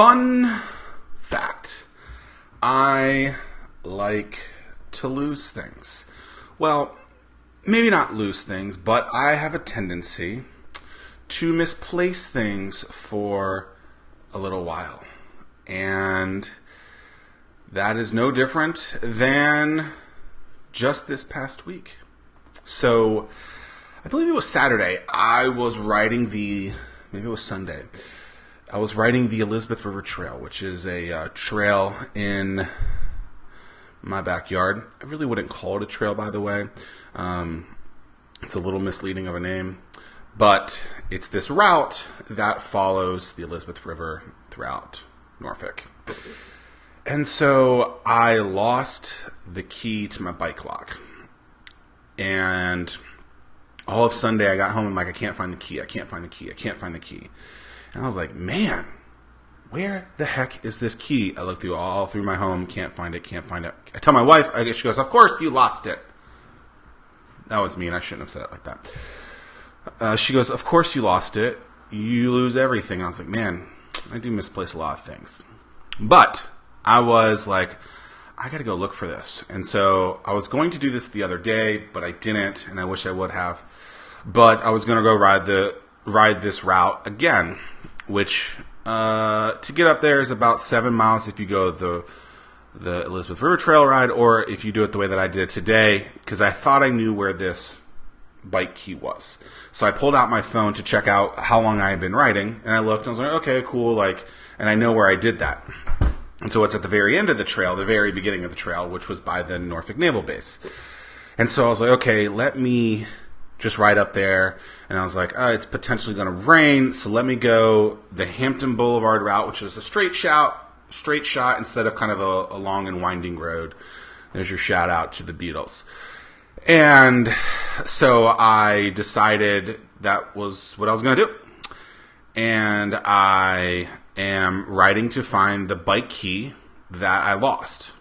Fun fact. I like to lose things. Well, maybe not lose things, but I have a tendency to misplace things for a little while. And that is no different than just this past week. So, I believe it was Saturday. I was riding maybe it was Sunday. I was riding the Elizabeth River Trail, which is a trail in my backyard. I really wouldn't call it a trail, by the way. It's a little misleading of a name. But it's this route that follows the Elizabeth River throughout Norfolk. And so I lost the key to my bike lock. And all of Sunday I got home and I'm like, I can't find the key. And I was like, man, where the heck is this key? I looked all through my home, can't find it. I tell my wife, she goes, of course you lost it. That was me, and I shouldn't have said it like that. She goes, of course you lost it. You lose everything. And I was like, man, I do misplace a lot of things. But I was like, I got to go look for this. And so I was going to do this the other day, but I didn't, and I wish I would have. But I was going to go ride this route again, which to get up there is about 7 miles if you go the Elizabeth River Trail ride, or if you do it the way that I did today, because I thought I knew where this bike key was. So I pulled out my phone to check out how long I had been riding, and I looked and I was like, okay, cool, and I know where I did that. And so it's at the very end of the trail, the very beginning of the trail, which was by the Norfolk Naval Base. And so I was like, okay, let me just ride up there. And I was like, it's potentially going to rain, so let me go the Hampton Boulevard route, which is a straight shot instead of kind of a long and winding road. There's your shout out to the Beatles. And so I decided that was what I was going to do. And I am riding to find the bike key that I lost.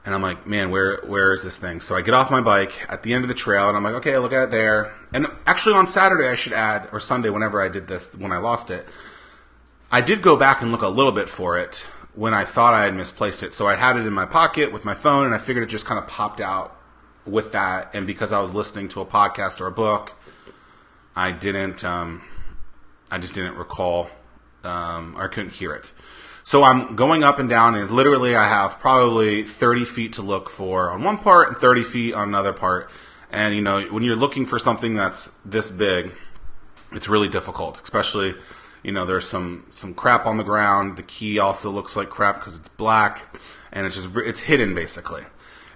And I'm like, man, where is this thing? So I get off my bike at the end of the trail, and I'm like, okay, look at it there. And actually on Saturday, I should add, or Sunday, whenever I did this, when I lost it, I did go back and look a little bit for it when I thought I had misplaced it. So I had it in my pocket with my phone, and I figured it just kind of popped out with that. And because I was listening to a podcast or a book, I just didn't recall, or I couldn't hear it. So I'm going up and down, and literally I have probably 30 feet to look for on one part and 30 feet on another part. And, when you're looking for something that's this big, it's really difficult, especially, there's some crap on the ground. The key also looks like crap because it's black, and it's hidden basically.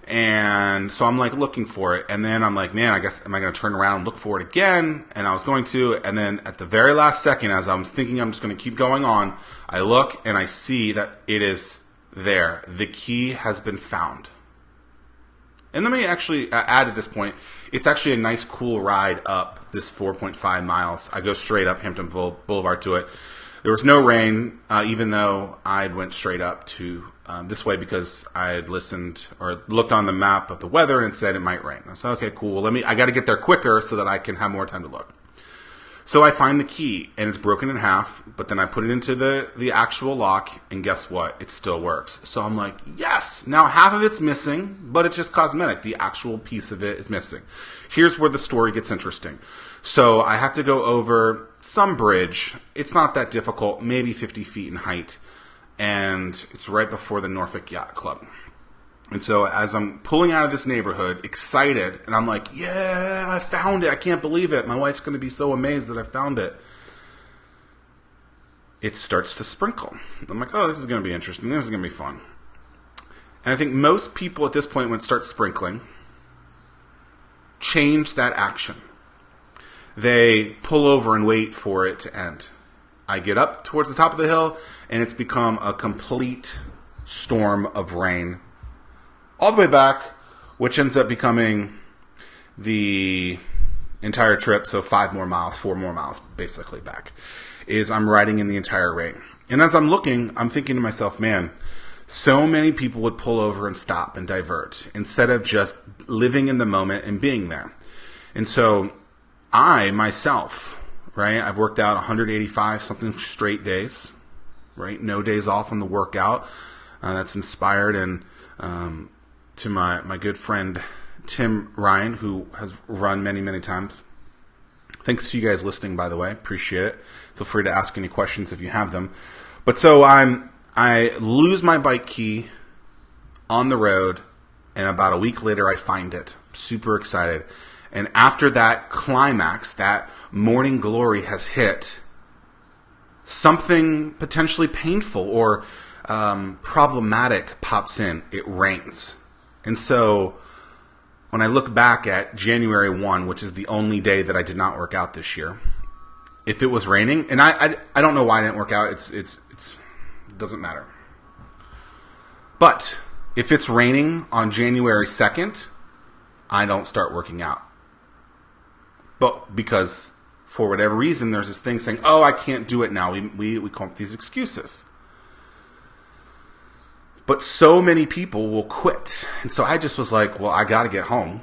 And so I'm like looking for it, and then I'm like, man, I guess, am I going to turn around and look for it again? And I was going to, and then at the very last second, as I was thinking I'm just going to keep going on, I look and I see that it is there. The key has been found. And let me actually add at this point, it's actually a nice cool ride up this 4.5 miles. I go straight up Hampton Boulevard to it. There was no rain, even though I went straight up to this way because I had listened or looked on the map of the weather and it said it might rain. I said, okay, cool. I got to get there quicker so that I can have more time to look. So I find the key, and it's broken in half, but then I put it into the actual lock, and guess what? It still works. So I'm like, yes! Now half of it's missing, but it's just cosmetic. The actual piece of it is missing. Here's where the story gets interesting. So I have to go over some bridge. It's not that difficult, maybe 50 feet in height, and it's right before the Norfolk Yacht Club. And so as I'm pulling out of this neighborhood, excited, and I'm like, yeah, I found it. I can't believe it. My wife's going to be so amazed that I found it. It starts to sprinkle. I'm like, oh, this is going to be interesting. This is going to be fun. And I think most people at this point, when it starts sprinkling, change that action. They pull over and wait for it to end. I get up towards the top of the hill, and it's become a complete storm of rain all the way back, which ends up becoming the entire trip, so 4 more miles, basically back, is I'm riding in the entire rain. And as I'm looking, I'm thinking to myself, man, so many people would pull over and stop and divert instead of just living in the moment and being there. And so I, myself, right, I've worked out 185 something straight days. right? No days off on the workout. That's inspired and to my good friend Tim Ryan, who has run many, many times. Thanks to you guys listening, by the way. Appreciate it. Feel free to ask any questions if you have them. But so I lose my bike key on the road, and about a week later I find it. Super excited. And after that climax, that morning glory has hit, something potentially painful or problematic pops in. It rains. And so when I look back at January 1, which is the only day that I did not work out this year, if it was raining, and I don't know why I didn't work out, it doesn't matter. But if it's raining on January 2nd, I don't start working out. But because for whatever reason, there's this thing saying, oh, I can't do it now. We come up with these excuses. But so many people will quit. And so I just was like, well, I got to get home.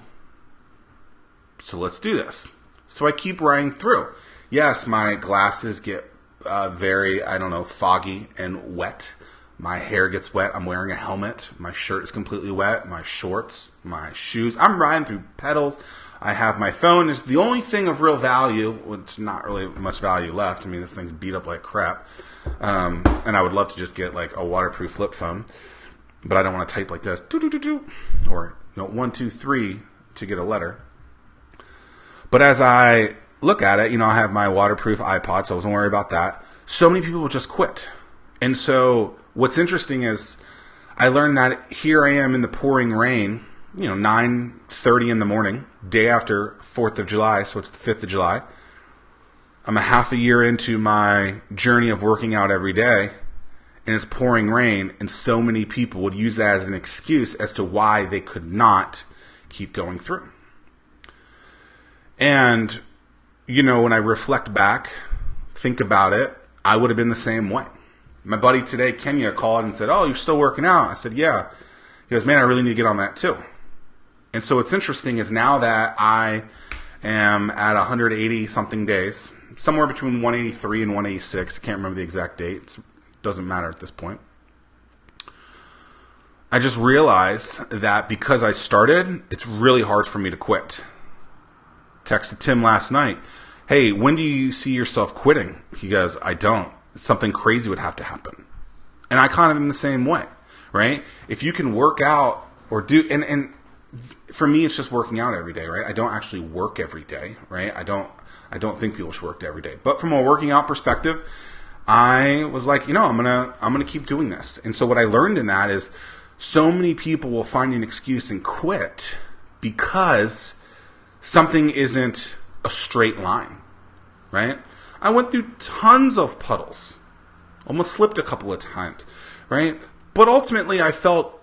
So let's do this. So I keep riding through. Yes, my glasses get very, foggy and wet. My hair gets wet. I'm wearing a helmet. My shirt is completely wet. My shorts, my shoes. I'm riding through pedals. I have my phone. It's the only thing of real value. It's not really much value left. I mean, this thing's beat up like crap. And I would love to just get like a waterproof flip phone. But I don't want to type like this. Or 1, 2, 3 to get a letter. But as I look at it, I have my waterproof iPod, so I wasn't worried about that. So many people will just quit. And so what's interesting is I learned that here I am in the pouring rain, 9:30 in the morning, day after 4th of July, so it's the 5th of July. I'm a half a year into my journey of working out every day, and it's pouring rain, and so many people would use that as an excuse as to why they could not keep going through. And, when I reflect back, think about it, I would have been the same way. My buddy today, Kenya, called and said, oh, you're still working out? I said, yeah. He goes, man, I really need to get on that too. And so what's interesting is now that I am at 180 something days, somewhere between 183 and 186, I can't remember the exact date, it doesn't matter at this point. I just realized that because I started, it's really hard for me to quit. Texted Tim last night, hey, when do you see yourself quitting? He goes, I don't. Something crazy would have to happen. And I kind of am the same way, right? If you can work out or do, and for me, it's just working out every day, right? I don't actually work every day, right? I don't think people should work every day. But from a working out perspective, I was like, I'm gonna keep doing this. And so what I learned in that is so many people will find an excuse and quit because something isn't a straight line, right? I went through tons of puddles, almost slipped a couple of times, right? But ultimately, I felt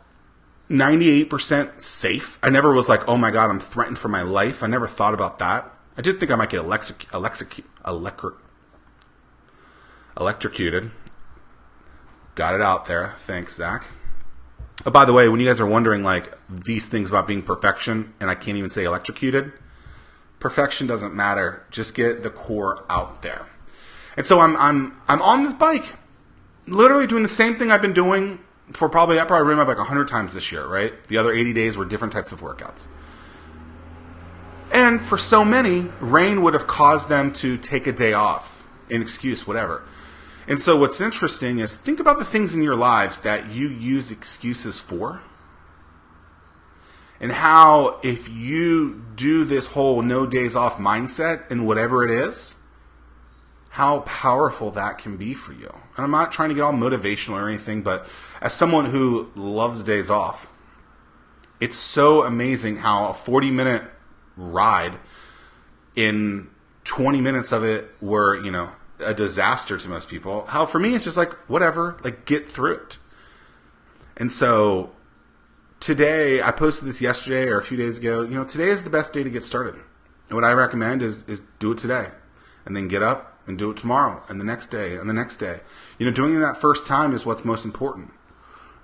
98% safe. I never was like, oh my God, I'm threatened for my life. I never thought about that. I did think I might get electrocuted. Got it out there. Thanks, Zach. Oh, by the way, when you guys are wondering like these things about being perfection, and I can't even say electrocuted, perfection doesn't matter. Just get the core out there. And so I'm on this bike, literally doing the same thing I've been doing for I probably ran my bike 100 times this year, right? The other 80 days were different types of workouts. And for so many, rain would have caused them to take a day off, an excuse, whatever. And so what's interesting is think about the things in your lives that you use excuses for. And how if you do this whole no days off mindset in whatever it is, how powerful that can be for you. And I'm not trying to get all motivational or anything, but as someone who loves days off, it's so amazing how a 40-minute ride, in 20 minutes of it were, a disaster to most people. How for me, it's just like, whatever, like get through it. And so today, I posted this yesterday or a few days ago, today is the best day to get started. And what I recommend is do it today. And then get up and do it tomorrow and the next day and the next day. Doing it that first time is what's most important.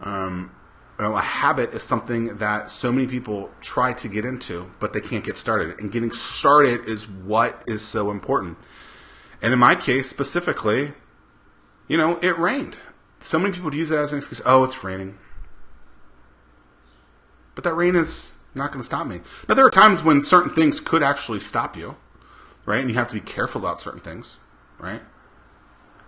A habit is something that so many people try to get into, but they can't get started. And getting started is what is so important. And in my case specifically, it rained. so many people use that as an excuse. Oh, it's raining. But that rain is not going to stop me. Now, there are times when certain things could actually stop you, right? And you have to be careful about certain things, right?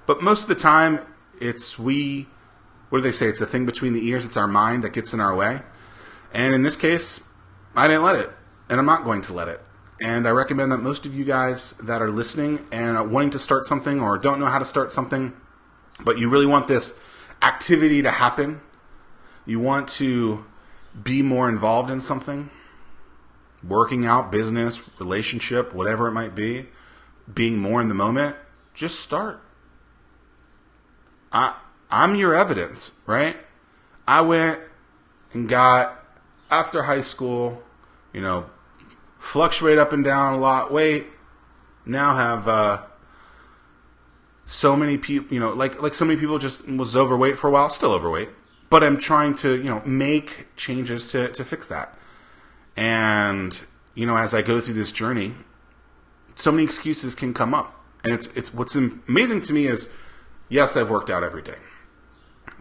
But most of the time, what do they say? It's a thing between the ears. It's our mind that gets in our way. And in this case, I didn't let it. And I'm not going to let it. And I recommend that most of you guys that are listening and are wanting to start something or don't know how to start something, but you really want this activity to happen, you want to be more involved in something, working out, business, relationship, whatever it might be, being more in the moment, just start. I'm your evidence, right? I went and got, after high school, fluctuate up and down a lot weight. Now have so many people, like so many people just was overweight for a while, still overweight. But I'm trying to, make changes to fix that. And, as I go through this journey, so many excuses can come up. And it's what's amazing to me is, yes, I've worked out every day.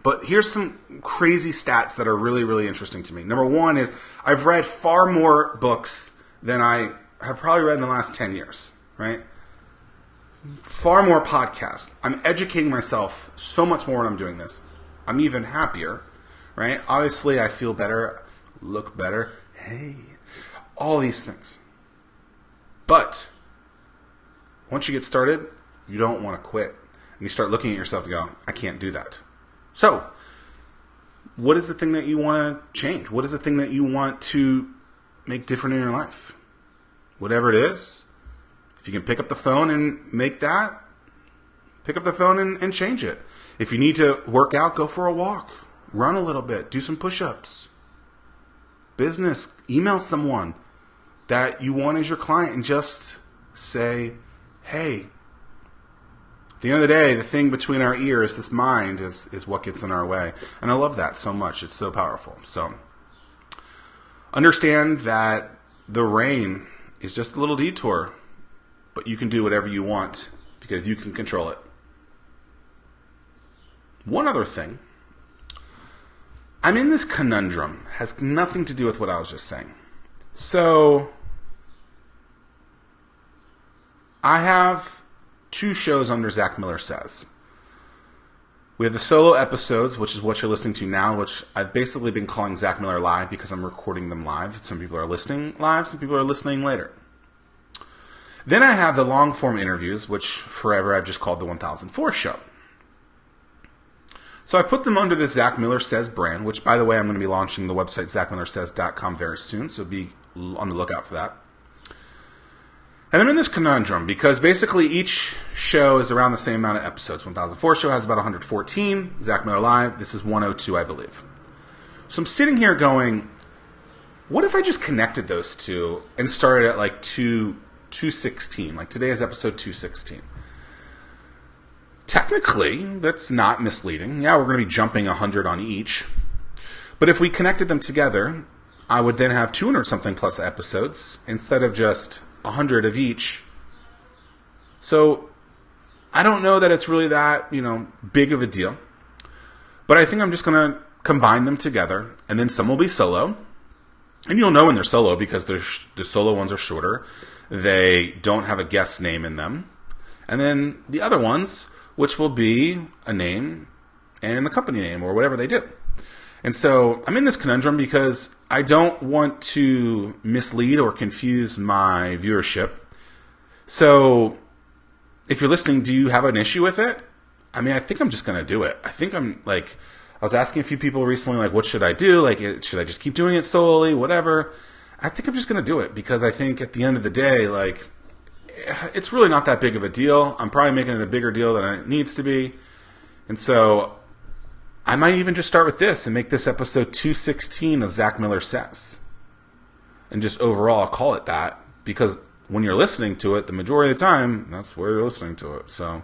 But here's some crazy stats that are really, really interesting to me. Number one is I've read far more books than I have probably read in the last 10 years, right? Far more podcasts. I'm educating myself so much more when I'm doing this. I'm even happier, right? Obviously, I feel better, look better. Hey, all these things. But once you get started, you don't want to quit. And you start looking at yourself and go, I can't do that. So, what is the thing that you want to change? What is the thing that you want to make different in your life? Whatever it is, if you can pick up the phone and make that, pick up the phone and change it. If you need to work out, go for a walk. Run a little bit. Do some push-ups. Business. Email someone that you want as your client and just say, hey, at the end of the day, the thing between our ears, this mind, is what gets in our way. And I love that so much. It's so powerful. So understand that the rain is just a little detour, but you can do whatever you want because you can control it. One other thing. I'm in this conundrum. Has nothing to do with what I was just saying. So I have 2 shows under Zack Miller Says. We have the solo episodes, which is what you're listening to now, which I've basically been calling Zack Miller Live because I'm recording them live. Some people are listening live, some people are listening later. Then I have the long-form interviews, which forever I've just called the 1004 Show. So I put them under the Zack Miller Says brand, which, by the way, I'm going to be launching the website zackmillersays.com very soon, so be on the lookout for that. And I'm in this conundrum because basically each show is around the same amount of episodes. 1004 Show has about 114. Zack Miller Live, this is 102, I believe. So I'm sitting here going, what if I just connected those two and started at like 216? Like today is episode 216. Technically, that's not misleading. Yeah, we're going to be jumping 100 on each. But if we connected them together, I would then have 200-something plus episodes instead of just 100 of each. So I don't know that it's really that, big of a deal. But I think I'm just going to combine them together, and then some will be solo. And you'll know when they're solo because the solo ones are shorter. They don't have a guest name in them. And then the other ones, which will be a name and a company name or whatever they do. And so I'm in this conundrum because I don't want to mislead or confuse my viewership. So if you're listening, do you have an issue with it? I mean, I think I'm just going to do it. I think I was asking a few people recently, what should I do? Should I just keep doing it solely? Whatever. I think I'm just going to do it because I think at the end of the day, it's really not that big of a deal. I'm probably making it a bigger deal than it needs to be. And so I might even just start with this and make this episode 216 of Zack Miller Says. And just overall call it that. Because when you're listening to it, the majority of the time, that's where you're listening to it. So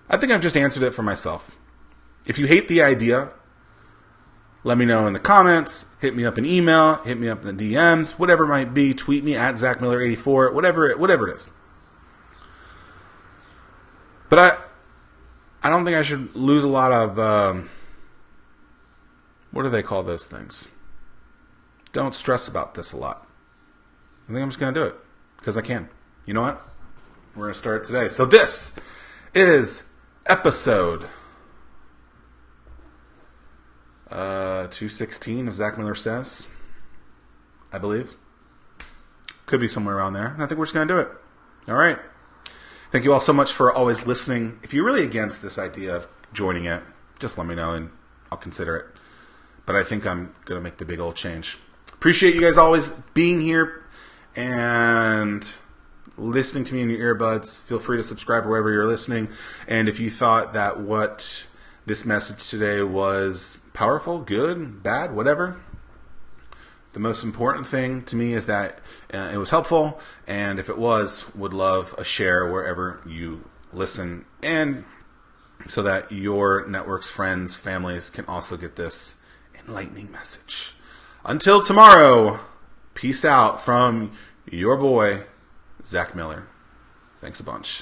I think I've just answered it for myself. If you hate the idea, let me know in the comments. Hit me up in email. Hit me up in the DMs. Whatever it might be. Tweet me at ZackMiller84. Whatever it is. But I don't think I should lose a lot of what do they call those things? Don't stress about this a lot. I think I'm just going to do it because I can. You know what? We're going to start today. So this is episode 216 of Zack Miller Says, I believe. Could be somewhere around there. And I think we're just going to do it. All right. Thank you all so much for always listening. If you're really against this idea of joining it, just let me know and I'll consider it. But I think I'm going to make the big old change. Appreciate you guys always being here and listening to me in your earbuds. Feel free to subscribe wherever you're listening. And if you thought that what this message today was powerful, good, bad, whatever, the most important thing to me is that it was helpful. And if it was, would love a share wherever you listen. And so that your networks, friends, families can also get this enlightening message. Until tomorrow, peace out from your boy, Zack Miller. Thanks a bunch.